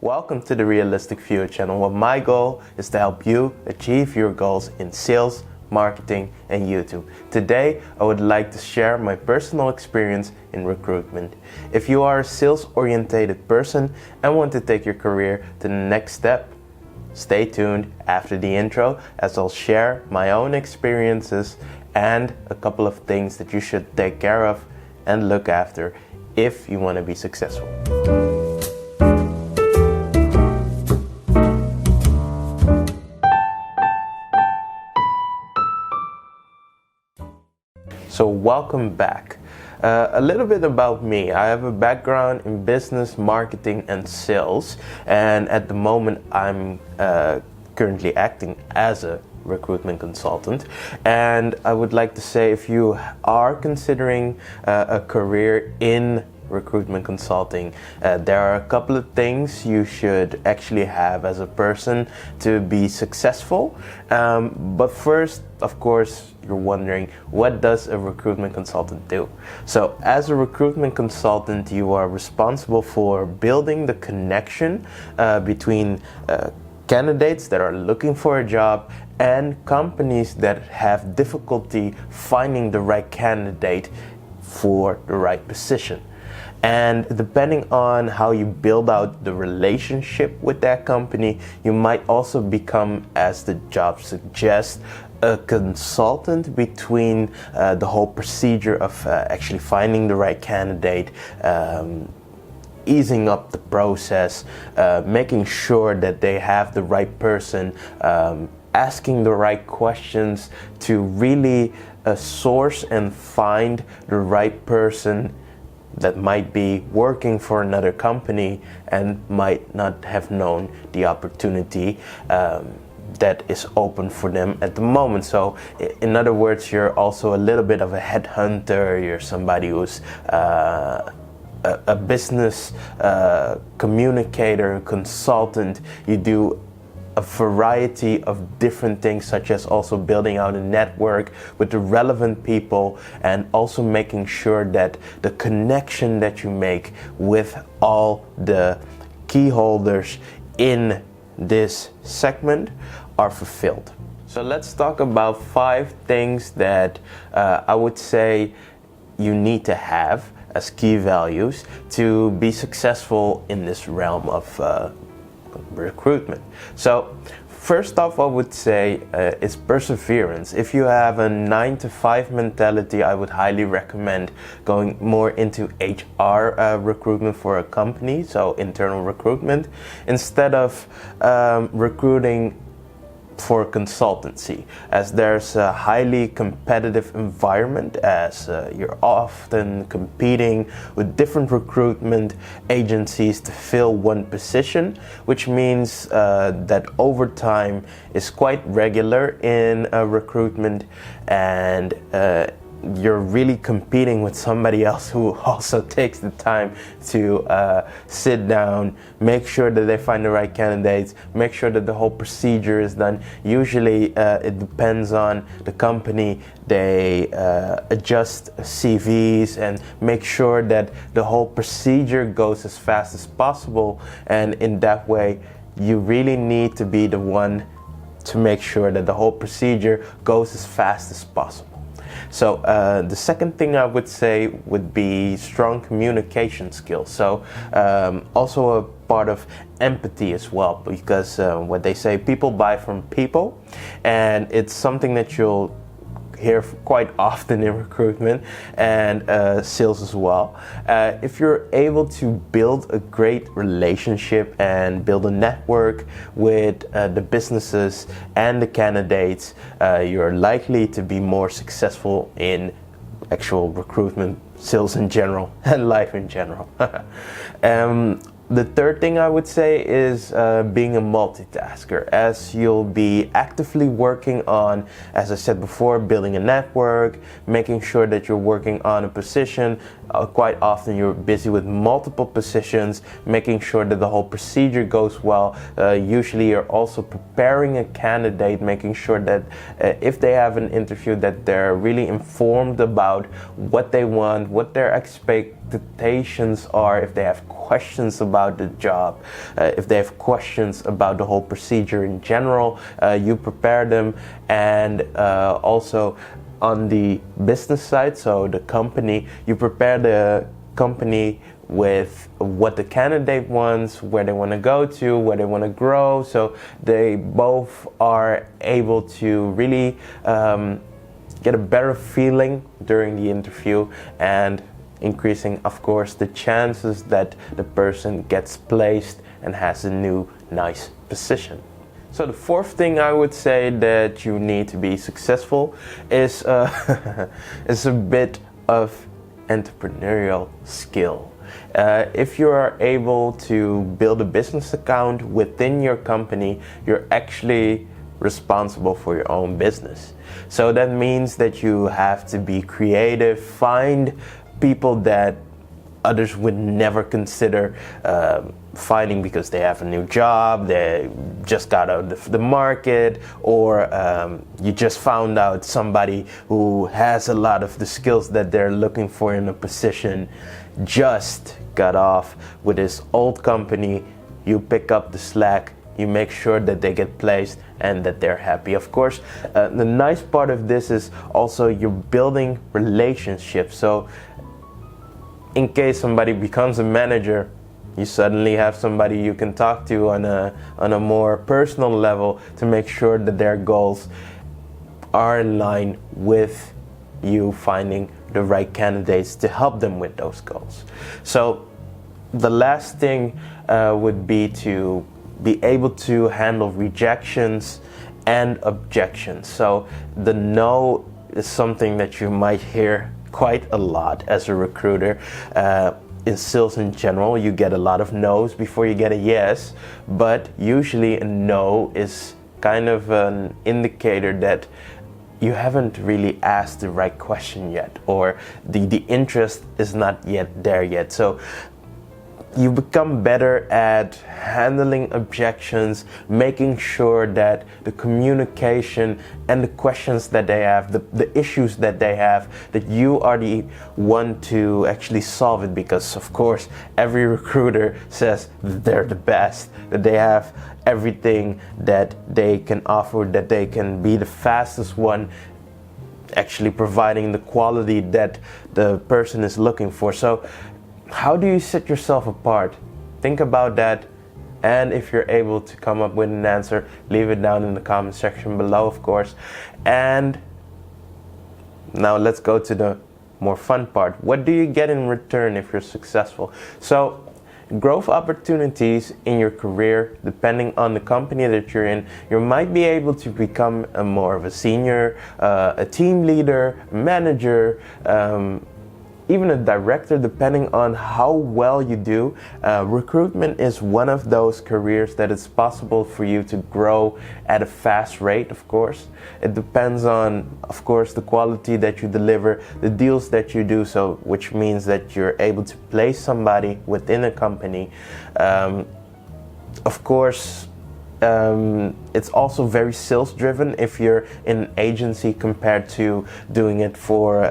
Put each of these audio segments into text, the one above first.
Welcome to the Realistic Viewer channel, where my goal is to help you achieve your goals in sales, marketing, and YouTube. Today, I would like to share my personal experience in recruitment. If you are a sales-oriented person and want to take your career to the next step, stay tuned after the intro as I'll share my own experiences and a couple of things that you should take care of and look after if you want to be successful. So welcome back. A little bit about me. I have a background in business, marketing, and sales, and at the moment I'm currently acting as a recruitment consultant. And I would like to say, if you are considering a career in recruitment consulting, there are a couple of things you should actually have as a person to be successful. But first, of course, you're wondering, what does a recruitment consultant do? So as a recruitment consultant, you are responsible for building the connection between candidates that are looking for a job and companies that have difficulty finding the right candidate for the right position. And depending on how you build out the relationship with that company, you might also become, as the job suggests, a consultant between the whole procedure of actually finding the right candidate, easing up the process, making sure that they have the right person, asking the right questions to really source and find the right person that might be working for another company and might not have known the opportunity that is open for them at the moment. So in other words, you're also a little bit of a headhunter. You're somebody who's a business communicator, consultant. You do a variety of different things, such as also building out a network with the relevant people and also making sure that the connection that you make with all the key holders in this segment are fulfilled. So let's talk about 5 things that I would say you need to have as key values to be successful in this realm of recruitment. So first off, I would say is perseverance. If you have a 9-to-5 mentality, I would highly recommend going more into HR recruitment for a company, so internal recruitment, instead of recruiting for consultancy, as there's a highly competitive environment, as you're often competing with different recruitment agencies to fill one position, which means that overtime is quite regular in recruitment, and you're really competing with somebody else who also takes the time to sit down, make sure that they find the right candidates, make sure that the whole procedure is done. Usually it depends on the company. They adjust CVs and make sure that the whole procedure goes as fast as possible, and in that way you really need to be the one to make sure that the whole procedure goes as fast as possible. So the second thing I would say would be strong communication skills. So also a part of empathy as well, because what they say, people buy from people, and it's something that you'll hear quite often in recruitment and sales as well. If you're able to build a great relationship and build a network with the businesses and the candidates, you're likely to be more successful in actual recruitment, sales in general, and life in general. The third thing I would say is being a multitasker, as you'll be actively working on, as I said before, building a network, making sure that you're working on a position, quite often you're busy with multiple positions, making sure that the whole procedure goes well. Usually you're also preparing a candidate, making sure that if they have an interview, that they're really informed about what they want, what their expectations are, if they have questions about the job, if they have questions about the whole procedure in general, you prepare them. And also on the business side, so the company, you prepare the company with what the candidate wants, where they want to go to, where they want to grow, so they both are able to really get a better feeling during the interview, and increasing, of course, the chances that the person gets placed and has a new nice position. So the fourth thing I would say that you need to be successful is is a bit of entrepreneurial skill. If you are able to build a business account within your company, you're actually responsible for your own business. So that means that you have to be creative, find people that others would never consider finding because they have a new job, they just got out of the market, or you just found out somebody who has a lot of the skills that they're looking for in a position, just got off with his old company. You pick up the slack, you make sure that they get placed and that they're happy. Of course, the nice part of this is also you're building relationships. So in case somebody becomes a manager, you suddenly have somebody you can talk to on a more personal level to make sure that their goals are in line with you finding the right candidates to help them with those goals. So the last thing would be to be able to handle rejections and objections. So the no is something that you might hear quite a lot as a recruiter. In sales in general, you get a lot of no's before you get a yes, but usually a no is kind of an indicator that you haven't really asked the right question yet, or the interest is not yet there yet. So you become better at handling objections, making sure that the communication and the questions that they have, the issues that they have, that you are the one to actually solve it. Because of course, every recruiter says that they're the best, that they have everything that they can offer, that they can be the fastest one, actually providing the quality that the person is looking for. So how do you set yourself apart? Think about that, and if you're able to come up with an answer, leave it down in the comment section below, of course. And now let's go to the more fun part. What do you get in return if you're successful? So growth opportunities in your career, depending on the company that you're in, you might be able to become more of a senior, a team leader, manager, even a director, depending on how well you do. Recruitment is one of those careers that it's possible for you to grow at a fast rate, of course. It depends on, of course, the quality that you deliver, the deals that you do, so which means that you're able to place somebody within a company. Of course, it's also very sales driven if you're in an agency compared to doing it for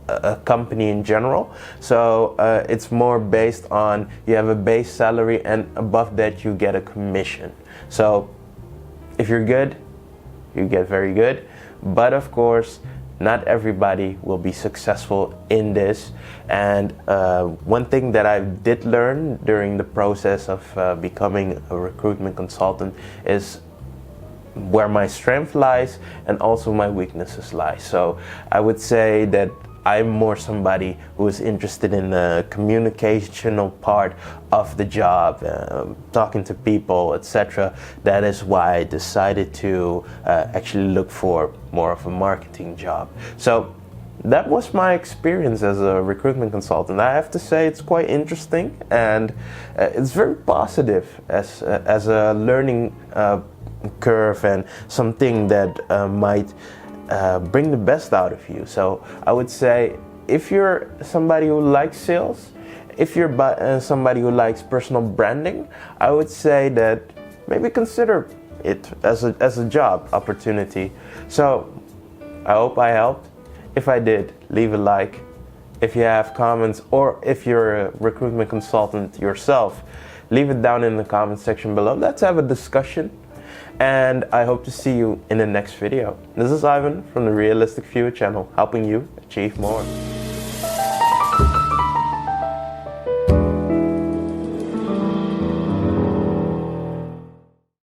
a company in general. So it's more based on, you have a base salary and above that you get a commission. So if you're good, you get very good, but of course not everybody will be successful in this. And one thing that I did learn during the process of becoming a recruitment consultant is where my strength lies and also my weaknesses lie. So I would say that I'm more somebody who is interested in the communicational part of the job, talking to people, etc. That is why I decided to actually look for more of a marketing job. So that was my experience as a recruitment consultant. I have to say it's quite interesting, and it's very positive as a learning curve, and something that might bring the best out of you. So I would say if you're somebody who likes sales, if you're somebody who likes personal branding, I would say that maybe consider it as a job opportunity. So I hope I helped. If I did, leave a like. If you have comments, or if you're a recruitment consultant yourself, leave it down in the comment section below. Let's have a discussion. And I hope to see you in the next video. This is Ivan from the Realistic Viewer channel, helping you achieve more.